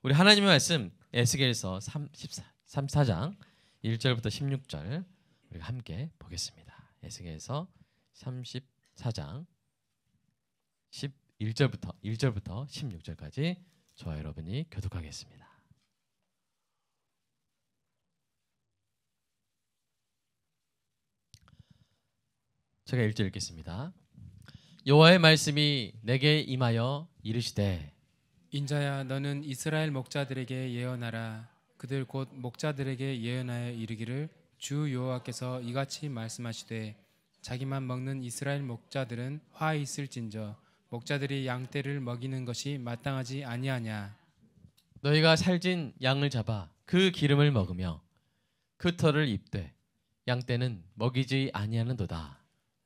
우리 하나님의 말씀 에스겔서 34장 1절부터 16절 우리가 함께 보겠습니다. 에스겔서 34장 1절부터 16절까지 저와 여러분이 교독하겠습니다. 제가 1절 읽겠습니다. 여호와의 말씀이 내게 임하여 이르시되 인자야 너는 이스라엘 목자들에게 예언하라. 그들 곧 목자들에게 예언하여 이르기를 주 여호와께서 이같이 말씀하시되 자기만 먹는 이스라엘 목자들은 화 있을진저 목자들이 양떼를 먹이는 것이 마땅하지 아니하냐. 너희가 살진 양을 잡아 그 기름을 먹으며 그 털을 입되 양떼는 먹이지 아니하는도다.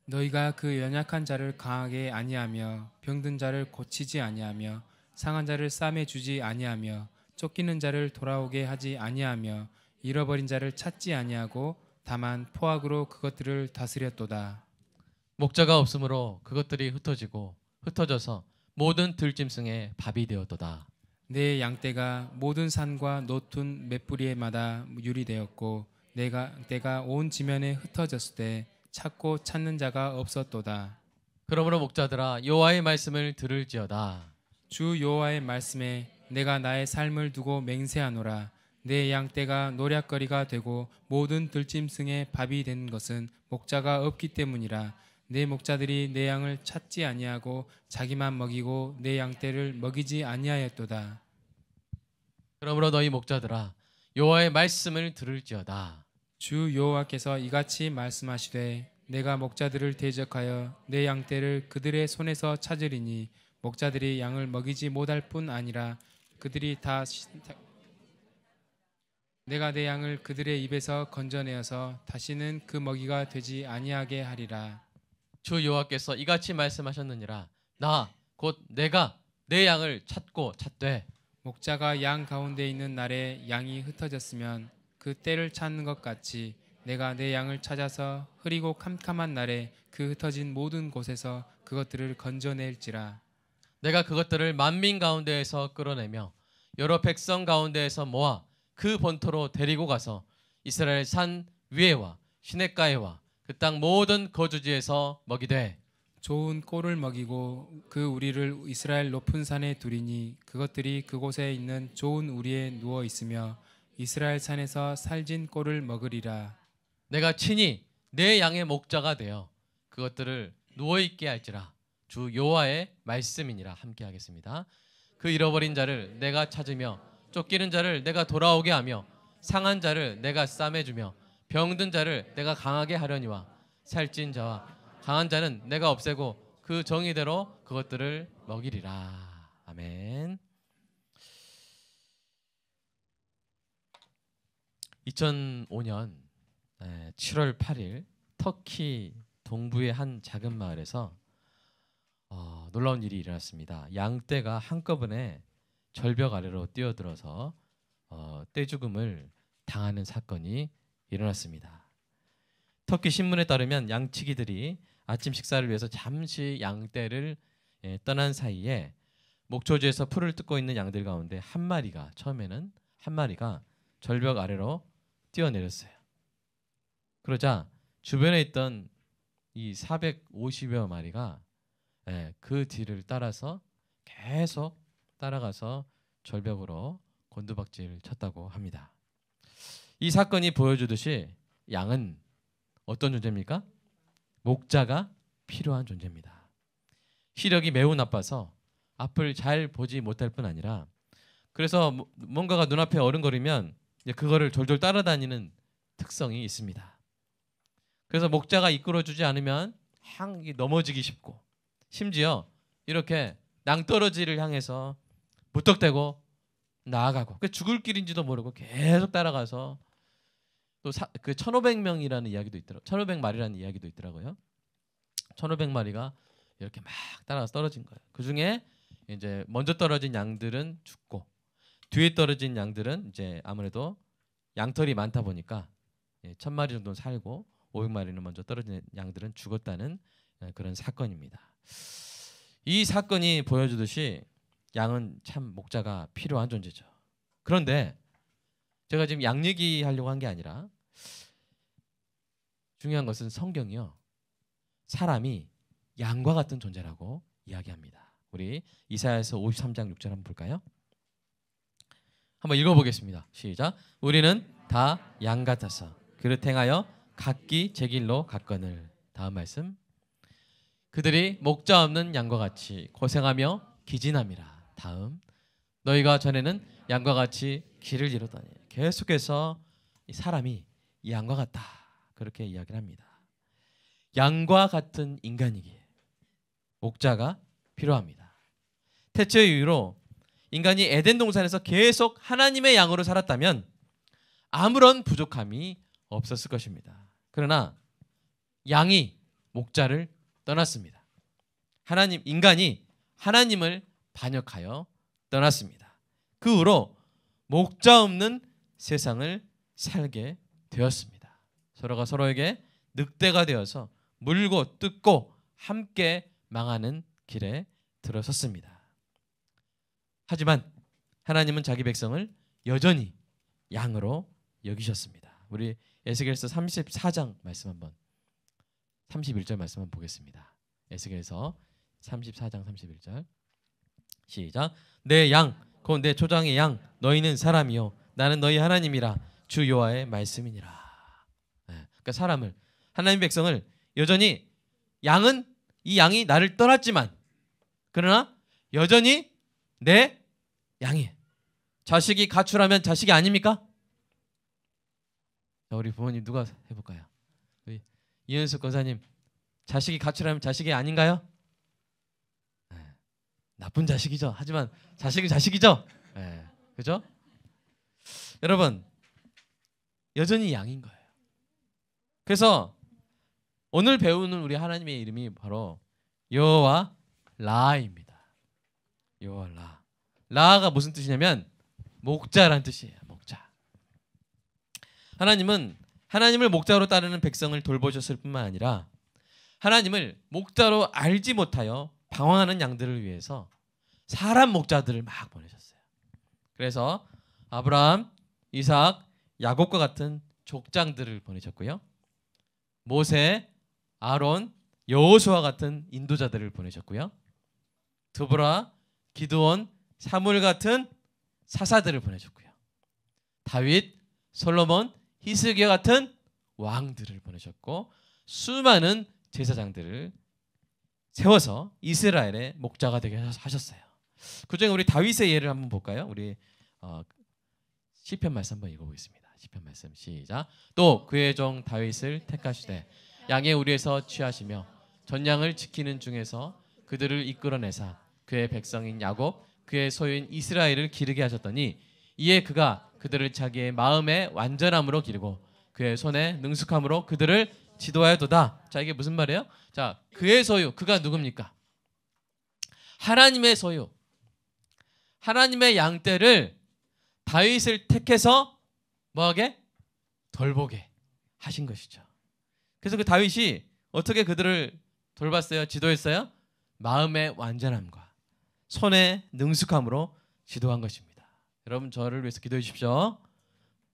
너희가 그 연약한 자를 강하게 아니하며 병든 자를 고치지 아니하며 상한 자를 싸매 주지 아니하며 쫓기는 자를 돌아오게 하지 아니하며 잃어버린 자를 찾지 아니하고 다만 포악으로 그것들을 다스렸도다. 목자가 없으므로 그것들이 흩어져서 모든 들짐승의 밥이 되었도다. 내 양떼가 모든 산과 노툰 맷뿌리에마다 유리되었고 내가 온 지면에 흩어졌을 때 찾고 찾는 자가 없었도다. 그러므로 목자들아 여호와의 말씀을 들을지어다. 주 여호와의 말씀에 내가 나의 삶을 두고 맹세하노라. 내 양떼가 노략거리가 되고 모든 들짐승의 밥이 된 것은 목자가 없기 때문이라. 내 목자들이 내 양을 찾지 아니하고 자기만 먹이고 내 양떼를 먹이지 아니하였도다. 그러므로 너희 목자들아 여호와의 말씀을 들을지어다. 주 여호와께서 이같이 말씀하시되 내가 목자들을 대적하여 내 양떼를 그들의 손에서 찾으리니 목자들이 양을 먹이지 못할 뿐 아니라 내가 내 양을 그들의 입에서 건져내어서 다시는 그 먹이가 되지 아니하게 하리라. 주 여호와께서 이같이 말씀하셨느니라. 나 곧 내가 내 양을 찾고 찾되 목자가 양 가운데 있는 날에 양이 흩어졌으면 그 때를 찾는 것 같이 내가 내 양을 찾아서 흐리고 캄캄한 날에 그 흩어진 모든 곳에서 그것들을 건져낼지라. 내가 그것들을 만민 가운데에서 끌어내며 여러 백성 가운데에서 모아 그 본토로 데리고 가서 이스라엘 산 위에와 시냇가에와 그 땅 모든 거주지에서 먹이되 좋은 꼴을 먹이고 그 우리를 이스라엘 높은 산에 두리니 그것들이 그곳에 있는 좋은 우리에 누워 있으며 이스라엘 산에서 살진 꼴을 먹으리라. 내가 친히 내 양의 목자가 되어 그것들을 누워 있게 할지라. 주 여호와의 말씀이니라. 함께 하겠습니다. 그 잃어버린 자를 내가 찾으며 쫓기는 자를 내가 돌아오게 하며 상한 자를 내가 싸매 주며 병든 자를 내가 강하게 하려니와 살찐 자와 강한 자는 내가 없애고 그 정의대로 그것들을 먹이리라. 아멘. 2005년 7월 8일 터키 동부의 한 작은 마을에서 놀라운 일이 일어났습니다. 양떼가 한꺼번에 절벽 아래로 뛰어들어서 떼죽음을 당하는 사건이 일어났습니다. 터키 신문에 따르면 양치기들이 아침 식사를 위해서 잠시 양떼를 떠난 사이에 목초지에서 풀을 뜯고 있는 양들 가운데 처음에는 한 마리가 절벽 아래로 뛰어내렸어요. 그러자 주변에 있던 이 450여 마리가 그 뒤를 따라서 계속 따라가서 절벽으로 곤두박질 쳤다고 합니다. 이 사건이 보여주듯이 양은 어떤 존재입니까? 목자가 필요한 존재입니다. 시력이 매우 나빠서 앞을 잘 보지 못할 뿐 아니라 그래서 뭔가가 눈앞에 어른거리면 그거를 졸졸 따라다니는 특성이 있습니다. 그래서 목자가 이끌어주지 않으면 넘어지기 쉽고 심지어 이렇게 낭떠러지를 향해서 무턱대고 나아가고 죽을 길인지도 모르고 계속 따라가서 또 그 1,500명이라는 이야기도 있더라고요. 1,500마리라는 이야기도 있더라고요. 1,500마리가 이렇게 막 따라가서 떨어진 거예요. 그 중에 이제 먼저 떨어진 양들은 죽고 뒤에 떨어진 양들은 이제 아무래도 양털이 많다 보니까 1,000마리 정도는 살고 500마리는 먼저 떨어진 양들은 죽었다는 그런 사건입니다. 이 사건이 보여주듯이 양은 참 목자가 필요한 존재죠. 그런데 제가 지금 양 얘기하려고 한 게 아니라 중요한 것은 성경이요. 사람이 양과 같은 존재라고 이야기합니다. 우리 이사야서 53장 6절 한번 볼까요? 한번 읽어보겠습니다. 시작. 우리는 다 양 같아서 그릇 행하여 각기 제 길로 갔거늘. 다음 말씀. 그들이 목자 없는 양과 같이 고생하며 기진함이라. 다음. 너희가 전에는 양과 같이 길을 잃었더니. 계속해서 이 사람이 양과 같다. 그렇게 이야기를 합니다. 양과 같은 인간이기에 목자가 필요합니다. 태초의 이유로 인간이 에덴 동산에서 계속 하나님의 양으로 살았다면 아무런 부족함이 없었을 것입니다. 그러나 양이 목자를 떠났습니다. 인간이 하나님을 반역하여 떠났습니다. 그 후로 목자 없는 세상을 살게 되었습니다. 서로가 서로에게 늑대가 되어서 물고 뜯고 함께 망하는 길에 들어섰습니다. 하지만 하나님은 자기 백성을 여전히 양으로 여기셨습니다. 우리 에스겔서 34장 말씀 한번 31절 말씀 한번 보겠습니다. 에스겔서 34장 31절 시작. 내 양 곧 내 초장의 양 너희는 사람이요 나는 너희 하나님이라 주 여호와의 말씀이니라. 그러니까 사람을 하나님 백성을 여전히 이 양이 나를 떠났지만 그러나 여전히 내 양이 자식이 가출하면 자식이 아닙니까? 자, 우리 부모님 누가 해볼까요? 우리 이현숙 권사님 자식이 가출하면 자식이 아닌가요? 나쁜 자식이죠. 하지만 자식은 자식이죠. 그죠? 여러분 여전히 양인 거예요. 그래서 오늘 배우는 우리 하나님의 이름이 바로 여호와 라입니다. 여호와 라. 라가 무슨 뜻이냐면 목자란 뜻이에요. 목자. 하나님은 하나님을 목자로 따르는 백성을 돌보셨을 뿐만 아니라 하나님을 목자로 알지 못하여 방황하는 양들을 위해서 사람 목자들을 막 보내셨어요. 그래서 아브라함, 이삭, 야곱과 같은 족장들을 보내셨고요. 모세, 아론, 여호수아 같은 인도자들을 보내셨고요. 드보라, 기드온, 사무엘 같은 사사들을 보내셨고요. 다윗, 솔로몬, 히스기야 같은 왕들을 보내셨고 수많은 제사장들을 세워서 이스라엘의 목자가 되게 하셨어요. 그중에 우리 다윗의 예를 한번 볼까요? 우리 시편 말씀 한번 읽어보겠습니다. 시편 말씀 시작. 또 그의 종 다윗을 택하시되 양의 우리에서 취하시며 전양을 지키는 중에서 그들을 이끌어내사 그의 백성인 야곱 그의 소유인 이스라엘을 기르게 하셨더니 이에 그가 그들을 자기의 마음의 완전함으로 기르고 그의 손의 능숙함으로 그들을 지도하여도다. 자, 이게 무슨 말이에요? 자, 그의 소유, 그가 누굽니까? 하나님의 소유, 하나님의 양떼를 다윗을 택해서 뭐하게? 돌보게 하신 것이죠. 그래서 그 다윗이 어떻게 그들을 돌봤어요? 지도했어요? 마음의 완전함과 손의 능숙함으로 지도한 것입니다. 여러분 저를 위해서 기도해 주십시오.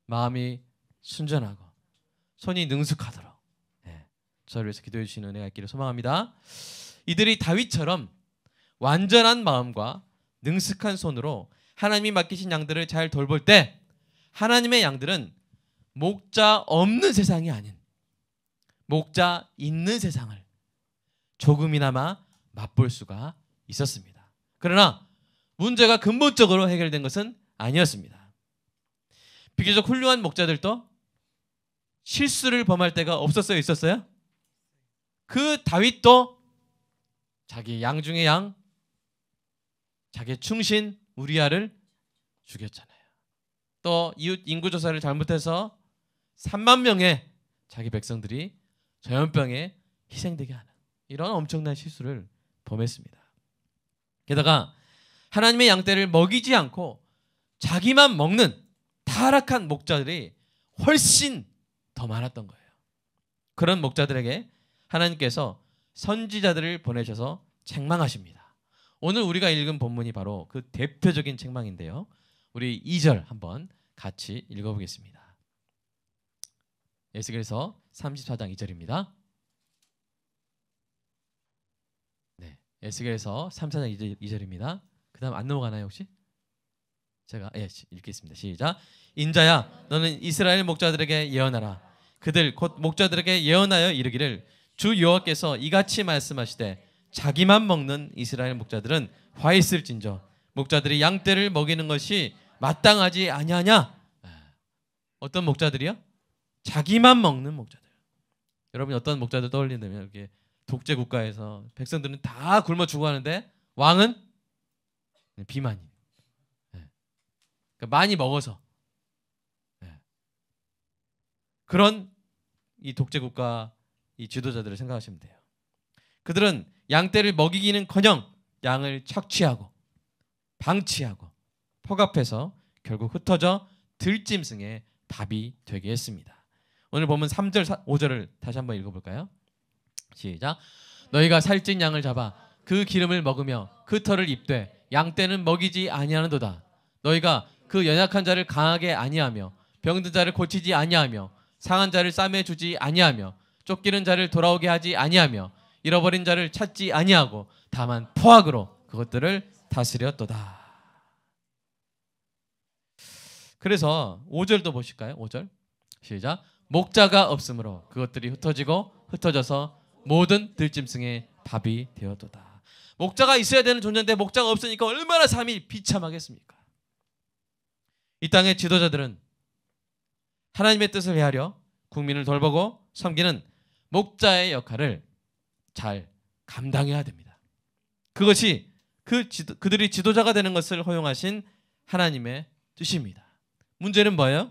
마음이 순전하고 손이 능숙하도록 저를 위해서 기도해 주시는 은혜가 있기를 소망합니다. 이들이 다윗처럼 완전한 마음과 능숙한 손으로 하나님이 맡기신 양들을 잘 돌볼 때 하나님의 양들은 목자 없는 세상이 아닌 목자 있는 세상을 조금이나마 맛볼 수가 있었습니다. 그러나 문제가 근본적으로 해결된 것은 아니었습니다. 비교적 훌륭한 목자들도 실수를 범할 때가 없었어요? 있었어요? 그 다윗도 자기 양 중에 양, 자기 충신 우리아를 죽였잖아요. 또 이웃 인구조사를 잘못해서 3만 명의 자기 백성들이 전염병에 희생되게 하는 이런 엄청난 실수를 범했습니다. 게다가 하나님의 양떼를 먹이지 않고 자기만 먹는 타락한 목자들이 훨씬 더 많았던 거예요. 그런 목자들에게 하나님께서 선지자들을 보내셔서 책망하십니다. 오늘 우리가 읽은 본문이 바로 그 대표적인 책망인데요. 우리 2절 한번 같이 읽어보겠습니다. 에스겔서 34장 2절입니다. 네, 에스겔서 34장 2절입니다. 그 다음 안 넘어가나요 혹시? 제가 읽겠습니다. 시작. 인자야, 너는 이스라엘 목자들에게 예언하라. 그들 곧 목자들에게 예언하여 이르기를 주 여호와께서 이같이 말씀하시되 자기만 먹는 이스라엘 목자들은 화 있을진저 목자들이 양떼를 먹이는 것이 마땅하지 아니하냐. 어떤 목자들이요? 자기만 먹는 목자들. 여러분이 어떤 목자들 떠올린다면 이렇게 독재 국가에서 백성들은 다 굶어 죽어가는데 왕은 비만이. 그러니까 많이 먹어서. 그런 이 독재 국가 이 지도자들을 생각하시면 돼요. 그들은 양떼를 먹이기는커녕 양을 착취하고 방치하고 포갑해서 결국 흩어져 들짐승의 밥이 되게 했습니다. 오늘 보면 3절 5절을 다시 한번 읽어볼까요? 시작. 너희가 살찐 양을 잡아 그 기름을 먹으며 그 털을 입되 양떼는 먹이지 아니하는도다. 너희가 그 연약한 자를 강하게 아니하며 병든 자를 고치지 아니하며 상한 자를 싸매 주지 아니하며 쫓기는 자를 돌아오게 하지 아니하며 잃어버린 자를 찾지 아니하고 다만 포악으로 그것들을 다스렸도다. 그래서 5절도 보실까요? 5절 시작. 목자가 없으므로 그것들이 흩어져서 모든 들짐승의 밥이 되었도다. 목자가 있어야 되는 존재인데 목자가 없으니까 얼마나 삶이 비참하겠습니까? 이 땅의 지도자들은 하나님의 뜻을 헤아려 국민을 돌보고 섬기는 목자의 역할을 잘 감당해야 됩니다. 그것이 그들이 지도자가 되는 것을 허용하신 하나님의 뜻입니다. 문제는 뭐예요?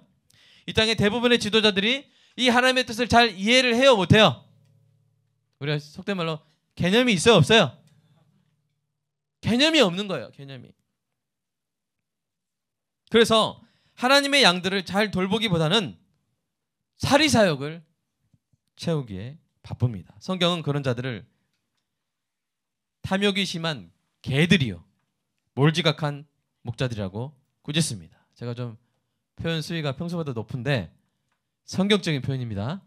이 땅의 대부분의 지도자들이 이 하나님의 뜻을 잘 이해를 해요, 못해요? 우리가 속된 말로 개념이 있어요, 없어요? 개념이 없는 거예요, 개념이. 그래서 하나님의 양들을 잘 돌보기보다는 사리사욕을 채우기에 바쁩니다. 성경은 그런 자들을 탐욕이 심한 개들이요, 몰지각한 목자들이라고 꾸짖습니다. 제가 좀 표현 수위가 평소보다 높은데 성경적인 표현입니다.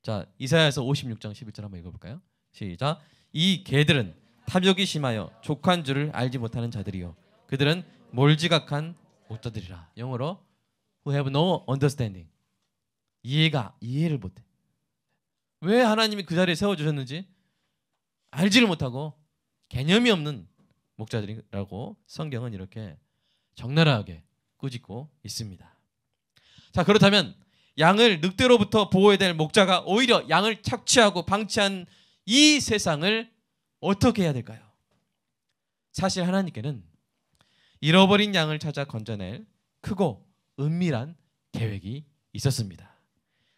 자, 이사야서 56장 11절 한번 읽어볼까요? 시작. 이 개들은 탐욕이 심하여 족한 줄을 알지 못하는 자들이요 그들은 몰지각한 목자들이라. 영어로 who have no understanding. 이해를 못해. 왜 하나님이 그 자리에 세워주셨는지 알지를 못하고 개념이 없는 목자들이라고 성경은 이렇게 적나라하게 꾸짖고 있습니다. 자, 그렇다면 양을 늑대로부터 보호해야 될 목자가 오히려 양을 착취하고 방치한 이 세상을 어떻게 해야 될까요? 사실 하나님께는 잃어버린 양을 찾아 건져낼 크고 은밀한 계획이 있었습니다.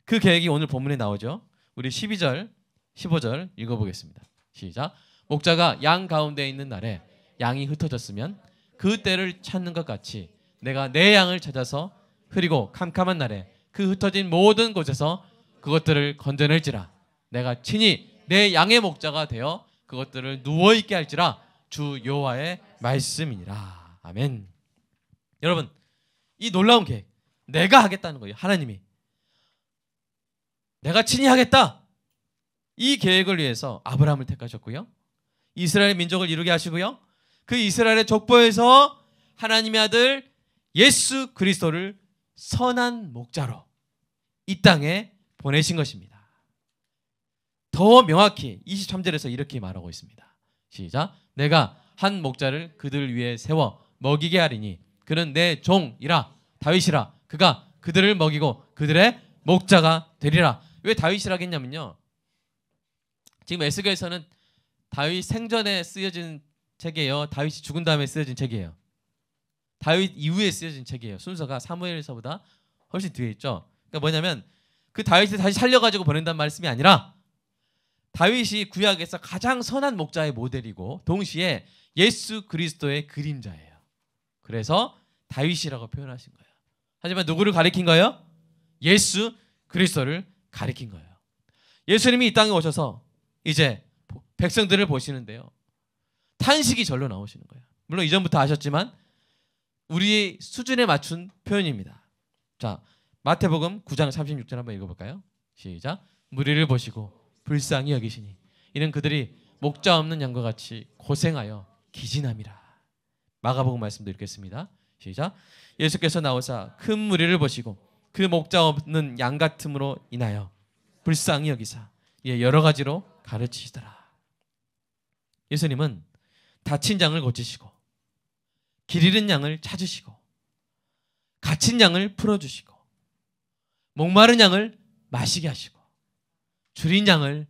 그 계획이 오늘 본문에 나오죠. 우리 12절, 15절 읽어보겠습니다. 시작. 목자가 양 가운데 있는 날에 양이 흩어졌으면 그 때를 찾는 것 같이 내가 내 양을 찾아서 흐리고 캄캄한 날에 그 흩어진 모든 곳에서 그것들을 건져낼지라. 내가 친히 내 양의 목자가 되어 그것들을 누워있게 할지라. 주 여호와의 말씀이니라. 아멘. 여러분, 이 놀라운 계획 내가 하겠다는 거예요. 하나님이 내가 친히 하겠다. 이 계획을 위해서 아브라함을 택하셨고요, 이스라엘 민족을 이루게 하시고요, 그 이스라엘의 족보에서 하나님의 아들 예수 그리스도를 선한 목자로 이 땅에 보내신 것입니다. 더 명확히 23절에서 이렇게 말하고 있습니다. 시작. 내가 한 목자를 그들 위에 세워 먹이게 하리니 그는 내 종이라 다윗이라. 그가 그들을 먹이고 그들의 목자가 되리라. 왜 다윗이라 했냐면요, 지금 에스겔서는 다윗 생전에 쓰여진 책이에요. 다윗이 죽은 다음에 쓰여진 책이에요. 다윗 이후에 쓰여진 책이에요. 순서가 사무엘서보다 훨씬 뒤에 있죠. 그러니까 뭐냐면 그 다윗을 다시 살려가지고 보낸다는 말씀이 아니라 다윗이 구약에서 가장 선한 목자의 모델이고 동시에 예수 그리스도의 그림자예요. 그래서 다윗이라고 표현하신 거예요. 하지만 누구를 가리킨 거예요? 예수 그리스도를 가리킨 거예요. 예수님이 이 땅에 오셔서 이제 백성들을 보시는데요, 탄식이 절로 나오시는 거예요. 물론 이전부터 아셨지만 우리의 수준에 맞춘 표현입니다. 자, 마태복음 9장 36절 한번 읽어볼까요? 시작. 무리를 보시고 불쌍히 여기시니 이는 그들이 목자 없는 양과 같이 고생하여 기진함이라. 마가복음 말씀도 읽겠습니다. 시작. 예수께서 나오사 큰 무리를 보시고 그 목자 없는 양 같음으로 인하여 불쌍히 여기사 여러 가지로 가르치시더라. 예수님은 다친 양을 고치시고 길 잃은 양을 찾으시고 갇힌 양을 풀어주시고 목마른 양을 마시게 하시고 줄인 양을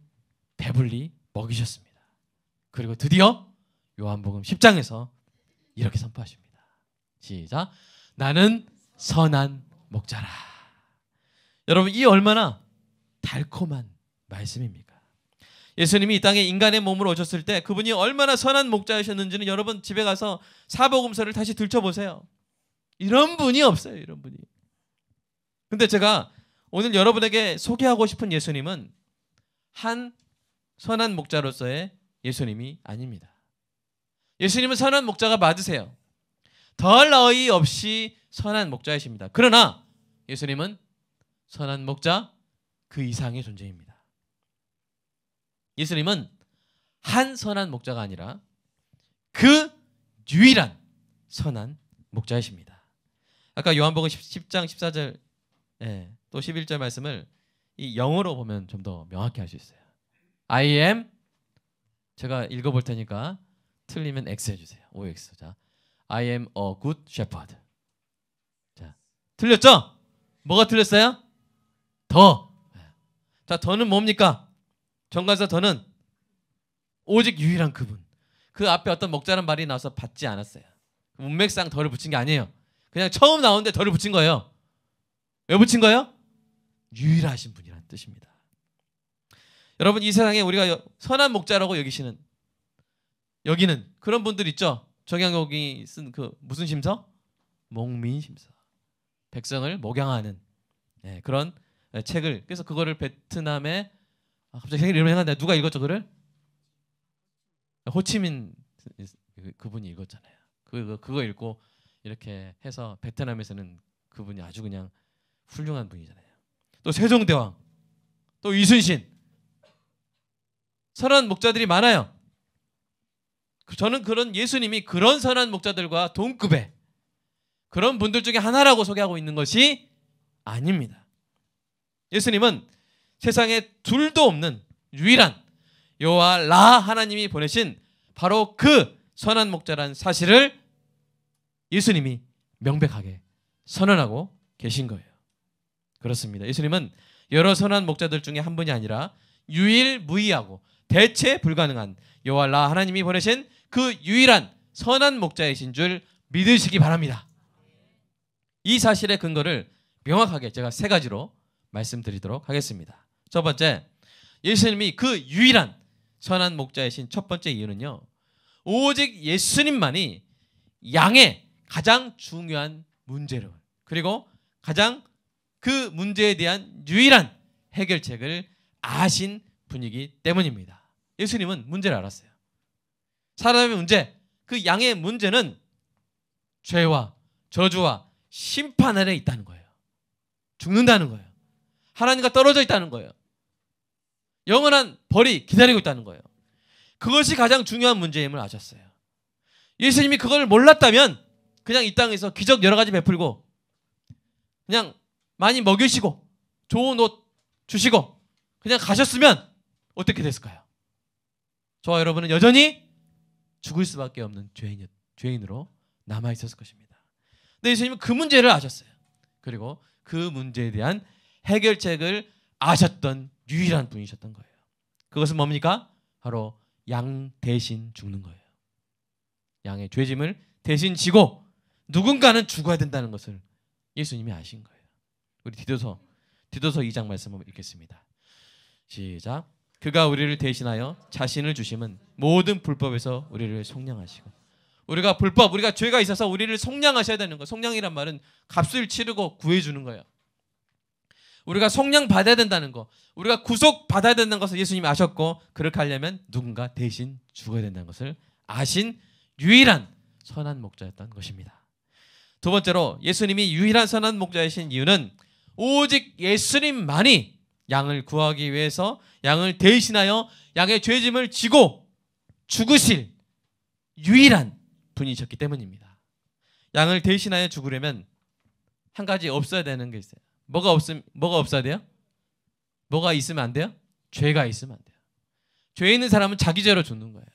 배불리 먹이셨습니다. 그리고 드디어 요한복음 10장에서 이렇게 선포하십니다. 시작. 나는 선한 목자라. 여러분, 이 얼마나 달콤한 말씀입니까? 예수님이 이 땅에 인간의 몸으로 오셨을 때 그분이 얼마나 선한 목자이셨는지는 여러분 집에 가서 사복음서를 다시 들춰보세요. 이런 분이 없어요. 이런 분이. 근데 제가 오늘 여러분에게 소개하고 싶은 예수님은 한 선한 목자로서의 예수님이 아닙니다. 예수님은 선한 목자가 맞으세요. 더할 나위 없이 선한 목자이십니다. 그러나 예수님은 선한 목자 그 이상의 존재입니다. 예수님은 한 선한 목자가 아니라 그 유일한 선한 목자이십니다. 아까 요한복음 10장 14절 또 11절 말씀을 이 영어로 보면 좀 더 명확히 할 수 있어요. I am, 제가 읽어볼 테니까 틀리면 X 해주세요. OX. 자, I am a good shepherd. 자, 틀렸죠? 뭐가 틀렸어요? 더. 자, 더는 뭡니까? 정관사 더는 오직 유일한 그분. 그 앞에 어떤 먹자는 말이 나와서 받지 않았어요. 문맥상 더를 붙인 게 아니에요. 그냥 처음 나오는데 더를 붙인 거예요. 왜 붙인 거예요? 유일하신 분이라는 뜻입니다. 여러분, 이 세상에 우리가 선한 목자라고 여기는 그런 분들 있죠. 정약용이 쓴 그 무슨 심서? 목민심서. 백성을 목양하는 그런 책을, 그래서 그거를 베트남에 갑자기 생일 이름이 생각나는데 누가 읽었죠 그를? 호치민 그분이 읽었잖아요. 그거 읽고 이렇게 해서 베트남에서는 그분이 아주 그냥 훌륭한 분이잖아요. 또 세종대왕, 또 이순신, 선한 목자들이 많아요. 저는 그런 예수님이 그런 선한 목자들과 동급의 그런 분들 중에 하나라고 소개하고 있는 것이 아닙니다. 예수님은 세상에 둘도 없는 유일한 여호와 라 하나님이 보내신 바로 그 선한 목자라는 사실을 예수님이 명백하게 선언하고 계신 거예요. 그렇습니다. 예수님은 여러 선한 목자들 중에 한 분이 아니라 유일무이하고 대체 불가능한 여호와 라 하나님이 보내신 그 유일한 선한 목자이신 줄 믿으시기 바랍니다. 이 사실의 근거를 명확하게 제가 세 가지로 말씀드리도록 하겠습니다. 첫 번째, 예수님이 그 유일한 선한 목자이신 첫 번째 이유는요, 오직 예수님만이 양의 가장 중요한 문제를, 그리고 가장 그 문제에 대한 유일한 해결책을 아신 분이기 때문입니다. 예수님은 문제를 알았어요. 사람의 문제, 그 양의 문제는 죄와 저주와 심판 아래 있다는 거예요. 죽는다는 거예요. 하나님과 떨어져 있다는 거예요. 영원한 벌이 기다리고 있다는 거예요. 그것이 가장 중요한 문제임을 아셨어요. 예수님이 그걸 몰랐다면 그냥 이 땅에서 기적 여러 가지 베풀고 그냥 많이 먹이시고 좋은 옷 주시고 그냥 가셨으면 어떻게 됐을까요? 저와 여러분은 여전히 죽을 수밖에 없는 죄인으로 남아있었을 것입니다. 근데 예수님은 그 문제를 아셨어요. 그리고 그 문제에 대한 해결책을 아셨던 유일한 분이셨던 거예요. 그것은 뭡니까? 바로 양 대신 죽는 거예요. 양의 죄짐을 대신 지고 누군가는 죽어야 된다는 것을 예수님이 아신 거예요. 우리 디도서 2장 말씀 한번 읽겠습니다. 시작. 그가 우리를 대신하여 자신을 주심은 모든 불법에서 우리를 속량하시고, 우리가 불법, 우리가 죄가 있어서 우리를 속량하셔야 되는 거예요. 속량이란 말은 값을 치르고 구해주는 거예요. 우리가 속량 받아야 된다는 거, 우리가 구속 받아야 된다는 것을 예수님이 아셨고, 그렇게 하려면 누군가 대신 죽어야 된다는 것을 아신 유일한 선한 목자였던 것입니다. 두 번째로 예수님이 유일한 선한 목자이신 이유는 오직 예수님만이 양을 구하기 위해서 양을 대신하여 양의 죄짐을 지고 죽으실 유일한 분이셨기 때문입니다. 양을 대신하여 죽으려면 한 가지 없어야 되는 게 있어요. 뭐가 없어야 돼요? 뭐가 있으면 안 돼요? 죄가 있으면 안 돼요. 죄 있는 사람은 자기 죄로 죽는 거예요.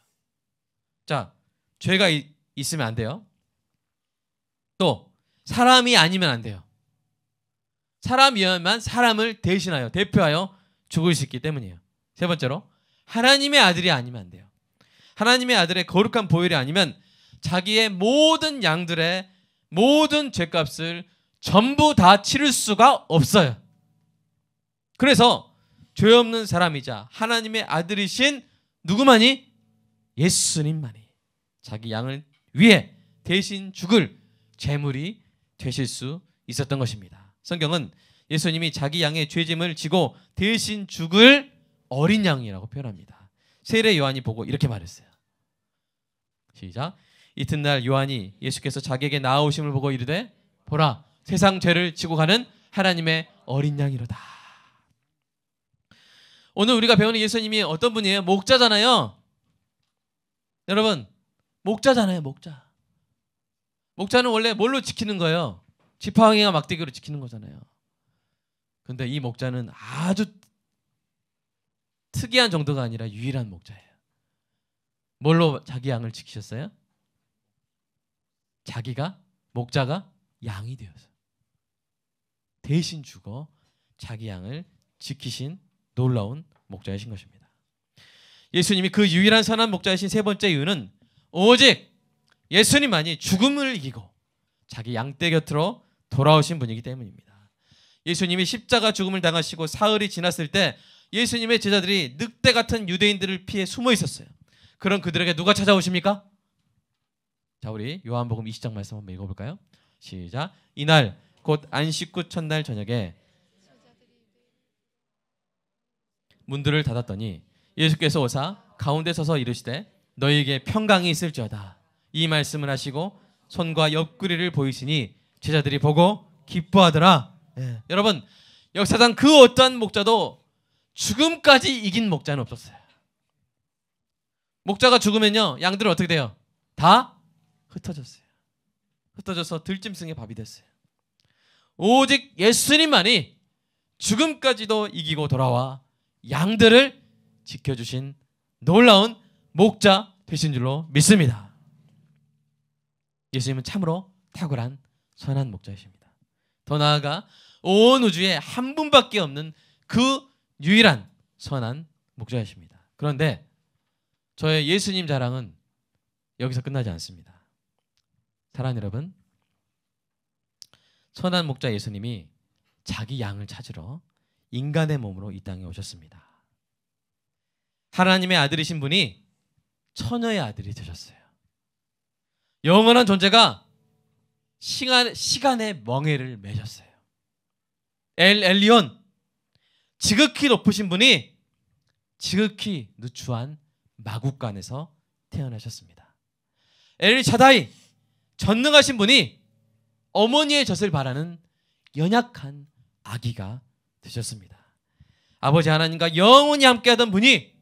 자, 죄가 있으면 안 돼요. 또 사람이 아니면 안 돼요. 사람이어야만 사람을 대신하여 대표하여 죽을 수 있기 때문이에요. 세 번째로 하나님의 아들이 아니면 안 돼요. 하나님의 아들의 거룩한 보혈이 아니면 자기의 모든 양들의 모든 죄값을 전부 다 치를 수가 없어요. 그래서 죄 없는 사람이자 하나님의 아들이신 누구만이? 예수님만이 자기 양을 위해 대신 죽을 제물이 되실 수 있었던 것입니다. 성경은 예수님이 자기 양의 죄짐을 지고 대신 죽을 어린 양이라고 표현합니다. 세례 요한이 보고 이렇게 말했어요. 시작. 이튿날 요한이 예수께서 자기에게 나아오심을 보고 이르되 보라 세상 죄를 지고 가는 하나님의 어린 양이로다. 오늘 우리가 배우는 예수님이 어떤 분이에요? 목자잖아요. 여러분 목자잖아요. 목자는 원래 뭘로 지키는 거예요? 지팡이와 막대기로 지키는 거잖아요. 근데 이 목자는 아주 특이한 정도가 아니라 유일한 목자예요. 뭘로 자기 양을 지키셨어요? 자기가 목자가 양이 되어서 대신 죽어 자기 양을 지키신 놀라운 목자이신 것입니다. 예수님이 그 유일한 선한 목자이신 세 번째 이유는 오직 예수님만이 죽음을 이기고 자기 양떼 곁으로 돌아오신 분이기 때문입니다. 예수님이 십자가 죽음을 당하시고 사흘이 지났을 때 예수님의 제자들이 늑대 같은 유대인들을 피해 숨어 있었어요. 그런 그들에게 누가 찾아오십니까? 자, 우리 요한복음 20장 말씀 한번 읽어볼까요? 시작. 이날 곧 안식구 첫날 저녁에 문들을 닫았더니 예수께서 오사 가운데 서서 이르시되 너희에게 평강이 있을지어다. 이 말씀을 하시고 손과 옆구리를 보이시니 제자들이 보고 기뻐하더라. 여러분 역사상 그 어떠한 목자도 죽음까지 이긴 목자는 없었어요. 목자가 죽으면요 양들은 어떻게 돼요? 다 흩어졌어요. 흩어져서 들짐승의 밥이 됐어요. 오직 예수님만이 죽음까지도 이기고 돌아와 양들을 지켜주신 놀라운 목자 되신 줄로 믿습니다. 예수님은 참으로 탁월한 선한 목자이십니다. 더 나아가 온 우주에 한 분밖에 없는 그 유일한 선한 목자이십니다. 그런데 저의 예수님 자랑은 여기서 끝나지 않습니다. 사랑하는 여러분, 선한 목자 예수님이 자기 양을 찾으러 인간의 몸으로 이 땅에 오셨습니다. 하나님의 아들이신 분이 처녀의 아들이 되셨어요. 영원한 존재가 시간의 멍에를 매셨어요. 엘 엘리온, 지극히 높으신 분이 지극히 누추한 마국간에서 태어나셨습니다. 엘 샤다이, 전능하신 분이 어머니의 젖을 바라는 연약한 아기가 되셨습니다. 아버지 하나님과 영원히 함께하던 분이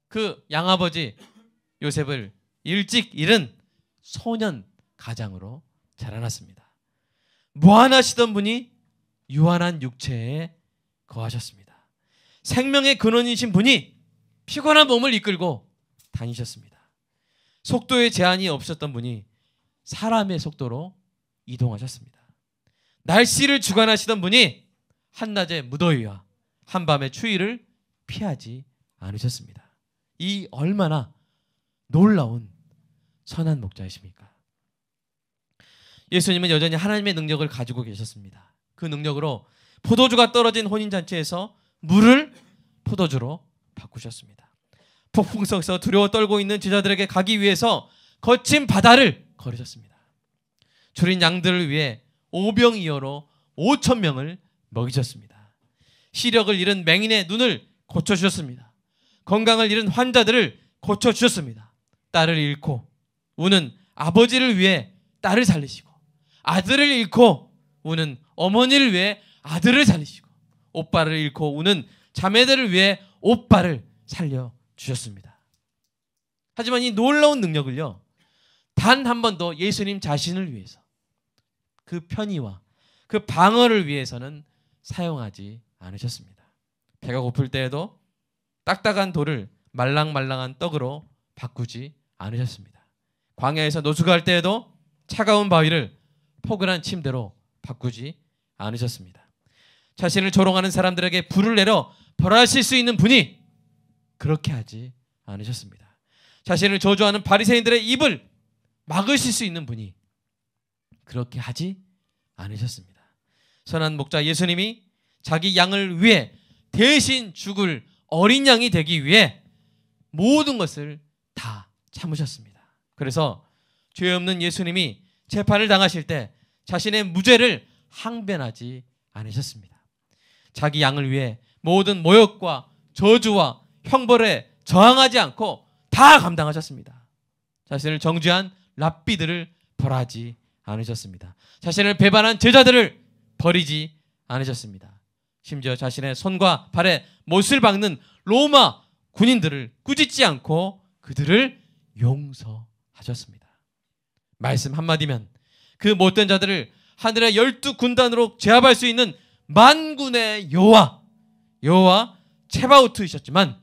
그 양아버지 요셉을 일찍 잃은 소년 가장으로 자라났습니다. 무한하시던 분이 유한한 육체에 거하셨습니다. 생명의 근원이신 분이 피곤한 몸을 이끌고 다니셨습니다. 속도에 제한이 없었던 분이 사람의 속도로 이동하셨습니다. 날씨를 주관하시던 분이 한낮의 무더위와 한밤의 추위를 피하지 않으셨습니다. 이 얼마나 놀라운 선한 목자이십니까? 예수님은 여전히 하나님의 능력을 가지고 계셨습니다. 그 능력으로 포도주가 떨어진 혼인잔치에서 물을 포도주로 바꾸셨습니다. 폭풍 속에서 두려워 떨고 있는 제자들에게 가기 위해서 거친 바다를 걸으셨습니다. 줄인 양들을 위해 오병이어로 5,000명을 먹이셨습니다. 시력을 잃은 맹인의 눈을 고쳐주셨습니다. 건강을 잃은 환자들을 고쳐주셨습니다. 딸을 잃고 우는 아버지를 위해 딸을 살리시고 아들을 잃고 우는 어머니를 위해 아들을 살리시고 오빠를 잃고 우는 자매들을 위해 오빠를 살려주셨습니다. 하지만 이 놀라운 능력을요, 단 한 번도 예수님 자신을 위해서 그 편의와 그 방어를 위해서는 사용하지 않으셨습니다. 배가 고플 때에도 딱딱한 돌을 말랑말랑한 떡으로 바꾸지 않으셨습니다. 광야에서 노숙할 때에도 차가운 바위를 포근한 침대로 바꾸지 않으셨습니다. 자신을 조롱하는 사람들에게 불을 내려 벌하실 수 있는 분이 그렇게 하지 않으셨습니다. 자신을 저주하는 바리새인들의 입을 막으실 수 있는 분이 그렇게 하지 않으셨습니다. 선한 목자 예수님이 자기 양을 위해 대신 죽을 어린 양이 되기 위해 모든 것을 다 참으셨습니다. 그래서 죄 없는 예수님이 재판을 당하실 때 자신의 무죄를 항변하지 않으셨습니다. 자기 양을 위해 모든 모욕과 저주와 형벌에 저항하지 않고 다 감당하셨습니다. 자신을 정죄한 랍비들을 벌하지 않으셨습니다. 자신을 배반한 제자들을 버리지 않으셨습니다. 심지어 자신의 손과 발에 못을 박는 로마 군인들을 꾸짖지 않고 그들을 용서하셨습니다. 말씀 한마디면 그 못된 자들을 하늘의 12군단으로 제압할 수 있는 만군의 여호와 체바오트이셨지만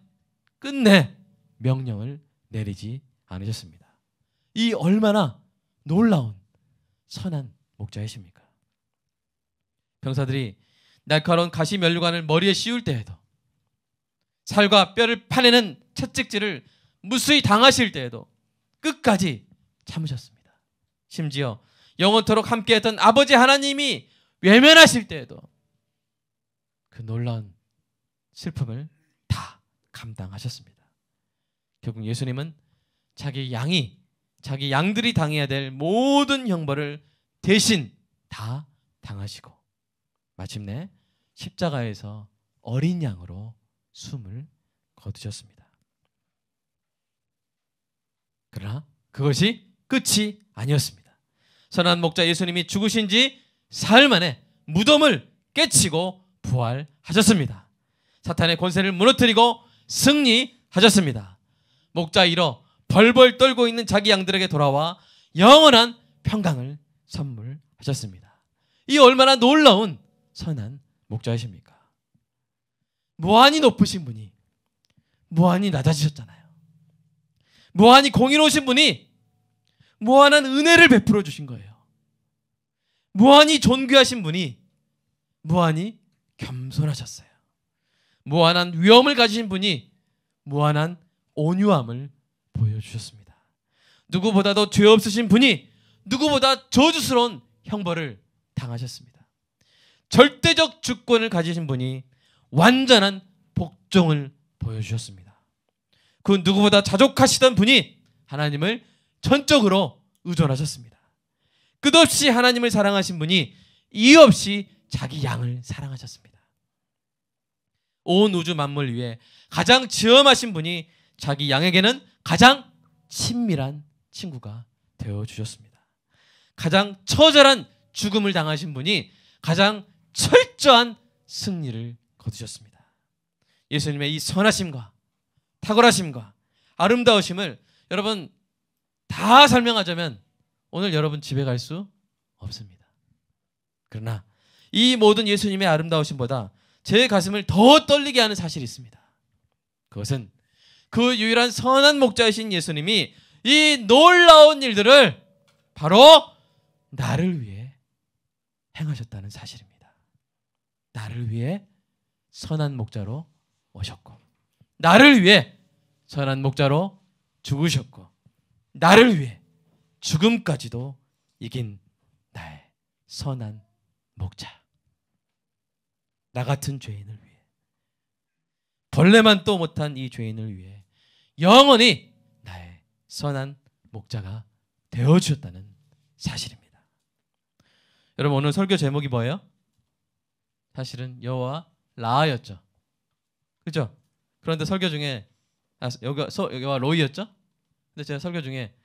끝내 명령을 내리지 않으셨습니다. 이 얼마나 놀라운 선한 목자이십니까? 병사들이 날카로운 가시 면류관을 머리에 씌울 때에도, 살과 뼈를 파내는 채찍질을 무수히 당하실 때에도 끝까지 참으셨습니다. 심지어 영원토록 함께했던 아버지 하나님이 외면하실 때에도 그 놀라운 슬픔을 다 감당하셨습니다. 결국 예수님은 자기 양들이 당해야 될 모든 형벌을 대신 다 당하시고 마침내 십자가에서 어린 양으로 숨을 거두셨습니다. 그러나 그것이 끝이 아니었습니다. 선한 목자 예수님이 죽으신 지 사흘 만에 무덤을 깨치고 부활하셨습니다. 사탄의 권세를 무너뜨리고 승리하셨습니다. 목자 잃어 벌벌 떨고 있는 자기 양들에게 돌아와 영원한 평강을 선물하셨습니다. 이 얼마나 놀라운 선한 목자이십니까? 무한히 높으신 분이 무한히 낮아지셨잖아요. 무한히 공의로우신 분이 무한한 은혜를 베풀어 주신 거예요. 무한히 존귀하신 분이 무한히 겸손하셨어요. 무한한 위엄을 가지신 분이 무한한 온유함을 보여주셨습니다. 누구보다도 죄 없으신 분이 누구보다 저주스러운 형벌을 당하셨습니다. 절대적 주권을 가지신 분이 완전한 복종을 보여주셨습니다. 그 누구보다 자족하시던 분이 하나님을 전적으로 의존하셨습니다. 끝없이 하나님을 사랑하신 분이 이유 없이 자기 양을 사랑하셨습니다. 온 우주 만물 위에 가장 지엄하신 분이 자기 양에게는 가장 친밀한 친구가 되어주셨습니다. 가장 처절한 죽음을 당하신 분이 가장 철저한 승리를 거두셨습니다. 예수님의 이 선하심과 탁월하심과 아름다우심을 여러분 다 설명하자면 오늘 여러분 집에 갈 수 없습니다. 그러나 이 모든 예수님의 아름다우심보다 제 가슴을 더 떨리게 하는 사실이 있습니다. 그것은 그 유일한 선한 목자이신 예수님이 이 놀라운 일들을 바로 나를 위해 행하셨다는 사실입니다. 나를 위해 선한 목자로 오셨고, 나를 위해 선한 목자로 죽으셨고, 나를 위해 죽음까지도 이긴 나의 선한 목자. 나 같은 죄인을 위해, 벌레만 또 못한 이 죄인을 위해 영원히 나의 선한 목자가 되어주셨다는 사실입니다. 여러분 오늘 설교 제목이 뭐예요? 사실은 여호와 라하였죠. 그렇죠? 그런데 설교 중에 여호와 로이였죠? 근데 제가 설교 중에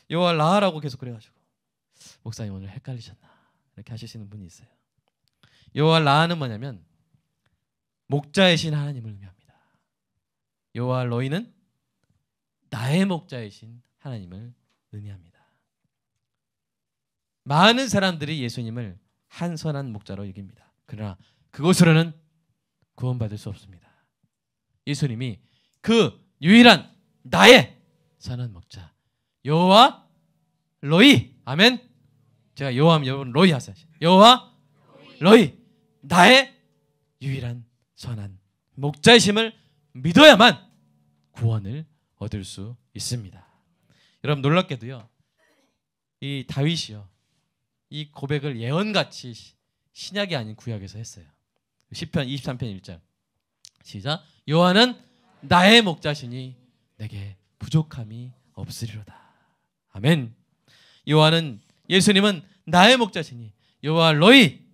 여호와 라하라고 계속 그래가지고 목사님 오늘 헷갈리셨나? 이렇게 하시는 분이 있어요. 여호와 라는 뭐냐면 목자이신 하나님을 의미합니다. 여호와 로이는 나의 목자이신 하나님을 의미합니다. 많은 사람들이 예수님을 한 선한 목자로 여깁니다. 그러나 그것으로는 구원받을 수 없습니다. 예수님이 그 유일한 나의 선한 목자 여호와 로이. 아멘. 제가 여호와하면 여러분 로이 하세요. 여호와 로이 나의 유일한 선한 목자이심을 믿어야만 구원을 얻을 수 있습니다. 여러분 놀랍게도요, 이 다윗이요 이 고백을 예언같이 신약이 아닌 구약에서 했어요. 시편 23편 1절 시작. 여호와는 나의 목자시니 내게 부족함이 없으리로다. 아멘. 여호와는 예수님은 나의 목자시니 여호와 로이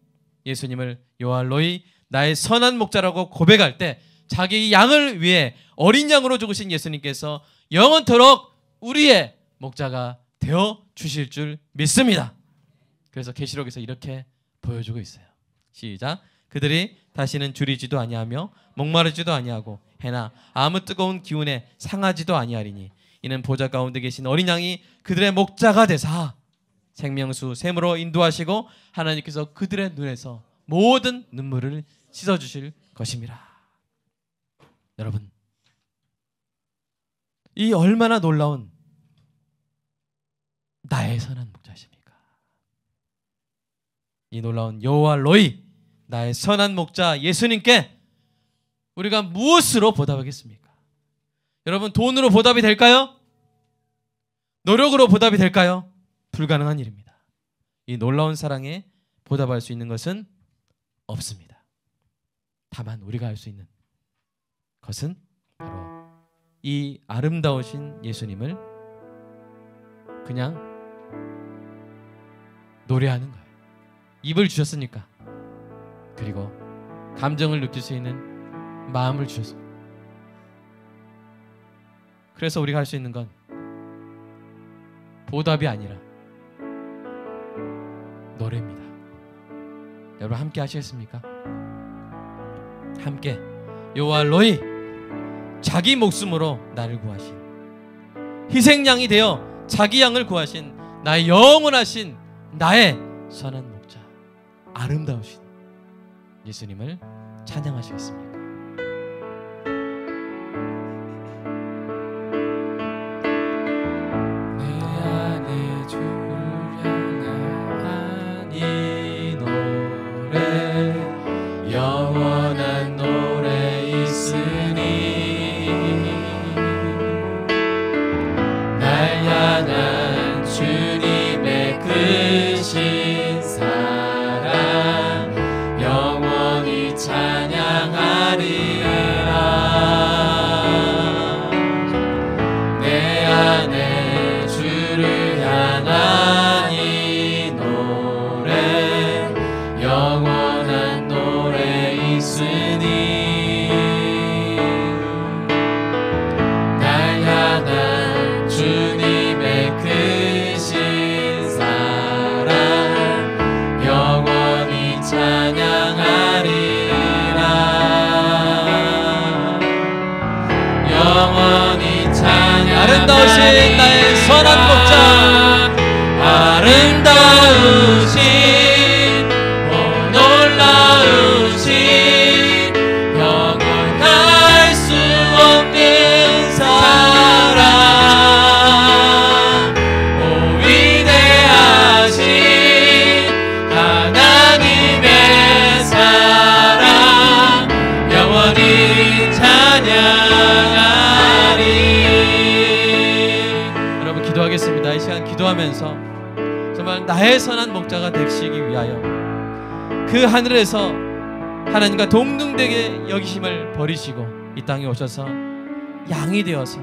예수님을 여호와 로이 나의 선한 목자라고 고백할 때 자기 양을 위해 어린 양으로 죽으신 예수님께서 영원토록 우리의 목자가 되어 주실 줄 믿습니다. 그래서 계시록에서 이렇게 보여주고 있어요. 시작. 그들이 다시는 줄이지도 아니하며 목마르지도 아니하고 해나 아무 뜨거운 기운에 상하지도 아니하리니 이는 보좌 가운데 계신 어린 양이 그들의 목자가 되사 생명수 샘으로 인도하시고 하나님께서 그들의 눈에서 모든 눈물을 씻어주실 것입니다. 여러분, 이 얼마나 놀라운 나의 선한 목자십니까? 이 놀라운 여호와 로이 나의 선한 목자 예수님께 우리가 무엇으로 보답하겠습니까? 여러분, 돈으로 보답이 될까요? 노력으로 보답이 될까요? 불가능한 일입니다. 이 놀라운 사랑에 보답할 수 있는 것은 없습니다. 다만 우리가 할 수 있는 것은 바로 이 아름다우신 예수님을 그냥 노래하는 거예요. 입을 주셨으니까. 그리고 감정을 느낄 수 있는 마음을 주셔서. 그래서 우리가 할 수 있는 건 보답이 아니라 노래입니다. 여러분 함께 하시겠습니까? 함께 여호와 로이 자기 목숨으로 나를 구하신 희생양이 되어 자기 양을 구하신 나의 영원하신 나의 선한 목자 아름다우신 예수님을 찬양하시겠습니까? 내 안에 주를 향한 이 노래 영원한 노래 있으니 날 향한 주님의 크신 사랑 영원히 찬양하리라. 내 안에 주를 향한 이 노래 영원한 노래 있으니 날 향한 주님의 크신 사랑 영원히 찬양하리라. 영원히 찬양. 아름다우신 나의 선한 목자 아름다우신 오 놀라우신 영원할 수 없는 사랑 오 위대하신 하나님의 사랑 영원히 찬양하리. 여러분 기도하겠습니다. 이 시간 기도하면서 정말 나의 선한 목자가 되시기 위하여 그 하늘에서 하나님과 동등되게 여기심을 버리시고 이 땅에 오셔서 양이 되어서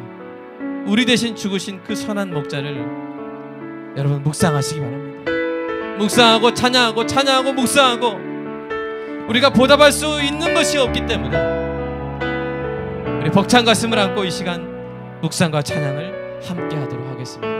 우리 대신 죽으신 그 선한 목자를 여러분 묵상하시기 바랍니다. 묵상하고 찬양하고 찬양하고 묵상하고 우리가 보답할 수 있는 것이 없기 때문에 우리 벅찬 가슴을 안고 이 시간 묵상과 찬양을 함께 하도록 하겠습니다.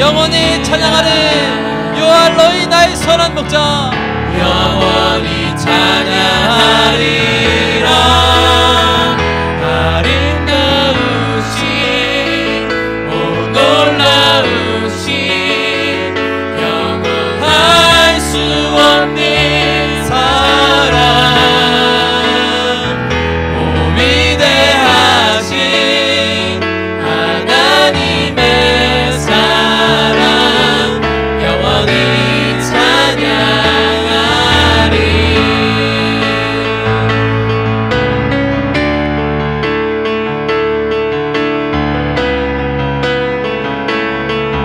영원히 찬양하리. 여호와 너희 나의 선한 목자 영원히 찬양하리라. 아름다우신 오 놀라우신 영원할 수 없는 사랑 오 위대하신 하나님의 사랑 영원히 찬양하리.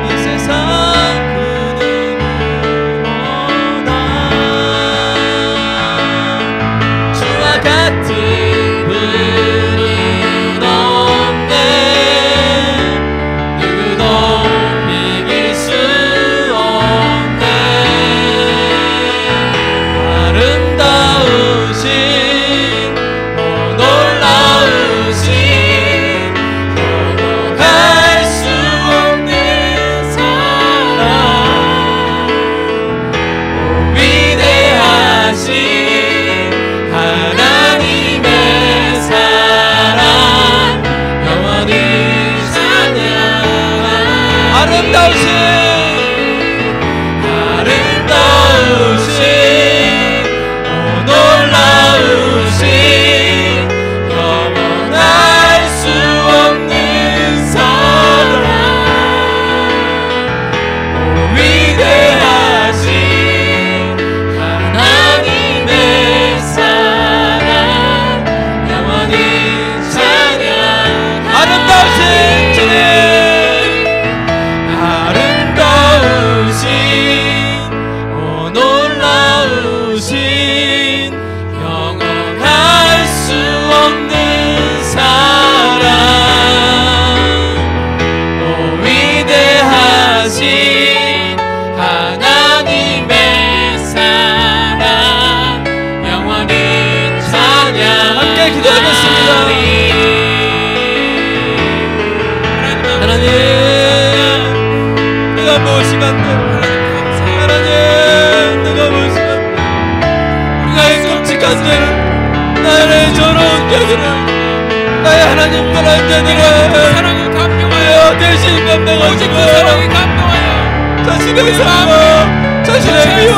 이 세상 그 누구보다 주와 같은 분은 없네. 누구도 비길 수 없네. 아름다우신 오 놀라우신 영원할 수 없는 사랑 오 위대하신 하나님의 사랑 영원히 찬양하리. 아름다우신 오 놀라우신 영원할 수 없는 사랑 오 위대하신 하나님의 사랑 영원히 찬양. 아름다우신 주님 아름다우신 오 놀라우신 영원할 수 없는 사랑 오 위대하신 하나님의 사랑 영원히 찬양. 함께 기도하겠습니다. 하나님 내가 무엇이간데 하나님 내가 무엇이간데 나의 끔찍한 죄를 나의 더러운 죄들을 나의 하나님 떠난 죄들을 사랑을 감동하여 대신 오직 감당하시고 그 사랑이 감동하여 자신의 삶과 자신의 미워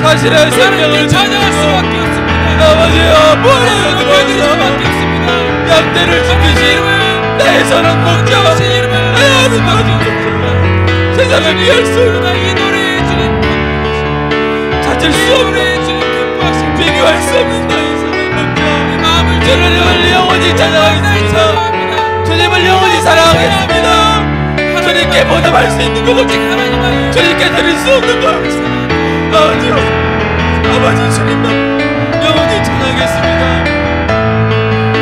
자신의 생명을 하나님께 찬양할 수밖에 없습니다. 아버지여 보여드릴 보내주옵소서. 수밖에 없습니다. 양떼를 지키신 나의 선한 목자 하나님 이름을 나의 아름다운 세상을 위할 수 이 노래에 주님 찾을 수 없는 노래에 주님 기뻐하신 비교할 수 없는 나의 선한 목자 마음을 주님을 영원히 찬양하겠습니다. 주님을 영원히 사랑하겠습니다. 주님께 보답할 수 있는 것 오직 하나님만을 주님께 드릴 수 없는 것 아버지요 아버지 주님만 영원히 찬양하겠습니다.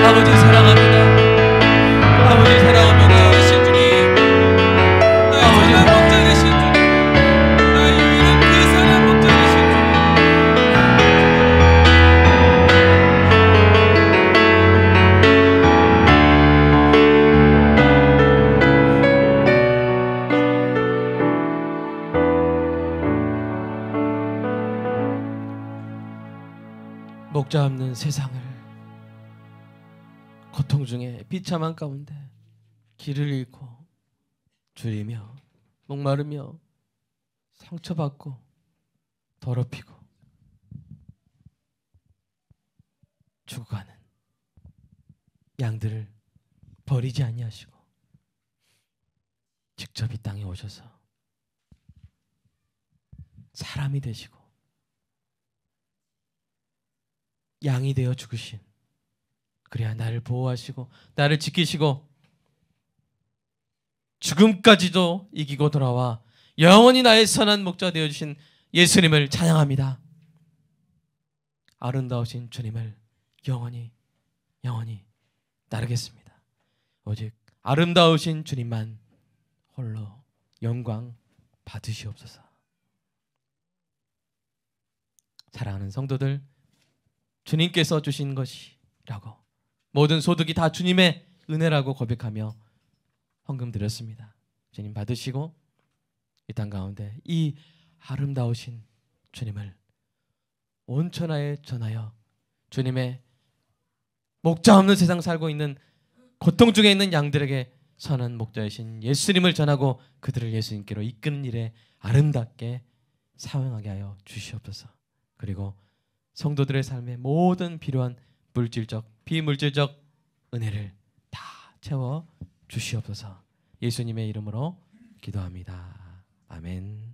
아버지 사랑합니다. 아버지 사랑합니다. 되신 주님 나의 선한 목자 되신 주님 나의 유일한 그 선한 목자 되신 주님 목자 없는 세상을 고통 중에 비참한 가운데 길을 잃고 줄이며 목마르며 상처받고 더럽히고 죽어가는 양들을 버리지 아니하시고 직접 이 땅에 오셔서 사람이 되시고 양이 되어 죽으신 그래야 나를 보호하시고 나를 지키시고 죽음까지도 이기고 돌아와 영원히 나의 선한 목자 되어주신 예수님을 찬양합니다. 아름다우신 주님을 영원히 따르겠습니다. 오직 아름다우신 주님만 홀로 영광 받으시옵소서. 사랑하는 성도들, 주님께서 주신 것이라고 모든 소득이 다 주님의 은혜라고 고백하며 헌금 드렸습니다. 주님 받으시고 이 땅 가운데 이 아름다우신 주님을 온천하에 전하여 주님의 목자 없는 세상 살고 있는 고통 중에 있는 양들에게 선한 목자이신 예수님을 전하고 그들을 예수님께로 이끄는 일에 아름답게 사용하게 하여 주시옵소서. 그리고 성도들의 삶에 모든 필요한 물질적, 비물질적 은혜를 다 채워 주시옵소서. 예수님의 이름으로 기도합니다. 아멘.